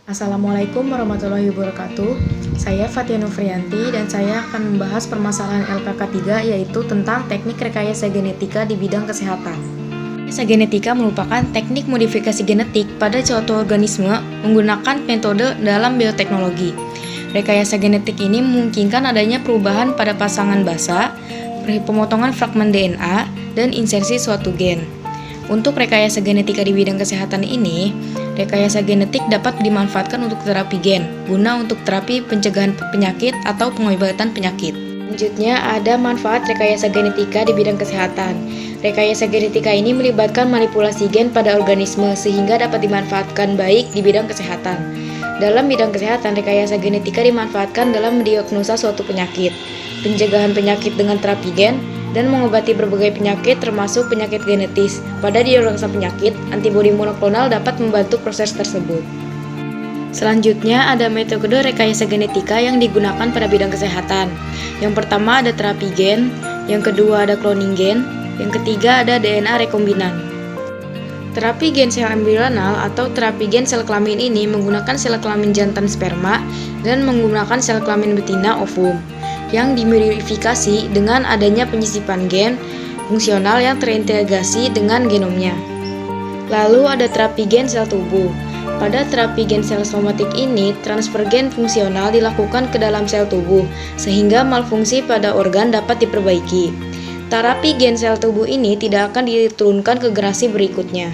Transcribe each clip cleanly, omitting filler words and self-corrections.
Assalamualaikum warahmatullahi wabarakatuh. Saya Fatia Nufriyanti dan saya akan membahas permasalahan LPK 3 yaitu tentang teknik rekayasa genetika di bidang kesehatan. Rekayasa genetika merupakan teknik modifikasi genetik pada suatu organisme menggunakan metode dalam bioteknologi. Rekayasa genetik ini memungkinkan adanya perubahan pada pasangan basa, pemotongan fragmen DNA, dan insersi suatu gen. Untuk rekayasa genetika di bidang kesehatan ini, rekayasa genetik dapat dimanfaatkan untuk terapi gen, guna untuk terapi pencegahan penyakit atau pengobatan penyakit. Selanjutnya, ada manfaat rekayasa genetika di bidang kesehatan. Rekayasa genetika ini melibatkan manipulasi gen pada organisme sehingga dapat dimanfaatkan baik di bidang kesehatan. Dalam bidang kesehatan, rekayasa genetika dimanfaatkan dalam mendiagnosa suatu penyakit, pencegahan penyakit dengan terapi gen, dan mengobati berbagai penyakit termasuk penyakit genetis. Pada diagnosa penyakit, antibodi monoklonal dapat membantu proses tersebut. Selanjutnya ada metode rekayasa genetika yang digunakan pada bidang kesehatan. Yang pertama ada terapi gen, yang kedua ada cloning gen, yang ketiga ada DNA rekombinan. Terapi gen sel embrional atau terapi gen sel kelamin ini menggunakan sel kelamin jantan sperma dan menggunakan sel kelamin betina ovum yang dimodifikasi dengan adanya penyisipan gen fungsional yang terintegrasi dengan genomnya. Lalu ada terapi gen sel tubuh. Pada terapi gen sel somatik ini, transfer gen fungsional dilakukan ke dalam sel tubuh, sehingga malfungsi pada organ dapat diperbaiki. Terapi gen sel tubuh ini tidak akan diturunkan ke generasi berikutnya.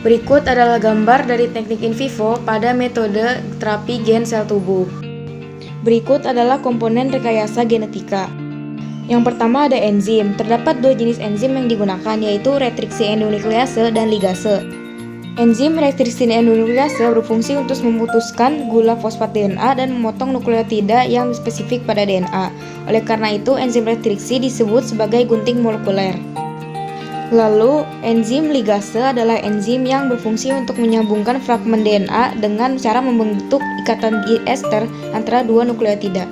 Berikut adalah gambar dari teknik in vivo pada metode terapi gen sel tubuh. Berikut adalah komponen rekayasa genetika. Yang pertama ada enzim. Terdapat dua jenis enzim yang digunakan, yaitu retriksi endonuklease dan ligase. Enzim retriksi endonuklease berfungsi untuk memutuskan gula fosfat DNA dan memotong nukleotida yang spesifik pada DNA. Oleh karena itu, enzim retriksi disebut sebagai gunting molekuler. Lalu, enzim ligase adalah enzim yang berfungsi untuk menyambungkan fragmen DNA dengan cara membentuk ikatan ester antara dua nukleotida.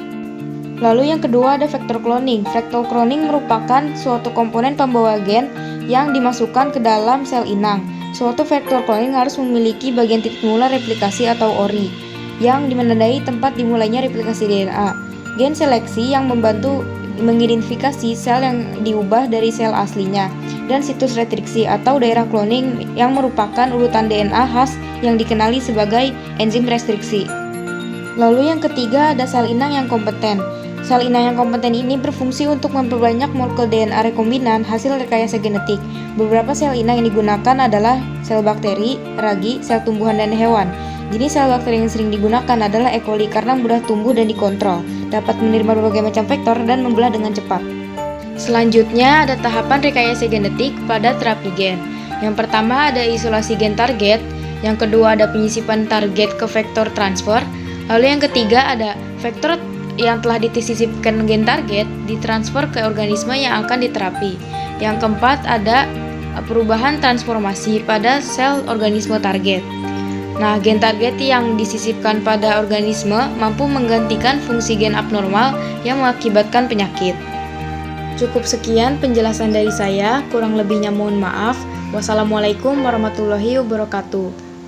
Lalu yang kedua ada vektor cloning. Vektor cloning merupakan suatu komponen pembawa gen yang dimasukkan ke dalam sel inang. Suatu vektor cloning harus memiliki bagian titik mula replikasi atau ORI yang menandai tempat dimulainya replikasi DNA. Gen seleksi yang membantu mengidentifikasi sel yang diubah dari sel aslinya, dan situs retriksi atau daerah cloning yang merupakan urutan DNA khas yang dikenali sebagai enzim restriksi. Lalu yang ketiga ada sel inang yang kompeten. Sel inang yang kompeten ini berfungsi untuk memperbanyak molekul DNA rekombinan hasil rekayasa genetik. Beberapa sel inang yang digunakan adalah sel bakteri, ragi, sel tumbuhan, dan hewan. Jenis sel bakteri yang sering digunakan adalah E. coli karena mudah tumbuh dan dikontrol, dapat menerima berbagai macam vektor, dan membelah dengan cepat. Selanjutnya ada tahapan rekayasa genetik pada terapi gen. Yang pertama ada isolasi gen target, yang kedua ada penyisipan target ke vektor transfer, lalu yang ketiga ada vektor yang telah disisipkan gen target ditransfer ke organisme yang akan diterapi. Yang keempat ada perubahan transformasi pada sel organisme target. Nah, gen target yang disisipkan pada organisme mampu menggantikan fungsi gen abnormal yang mengakibatkan penyakit. Cukup sekian penjelasan dari saya, kurang lebihnya mohon maaf. Wassalamualaikum warahmatullahi wabarakatuh.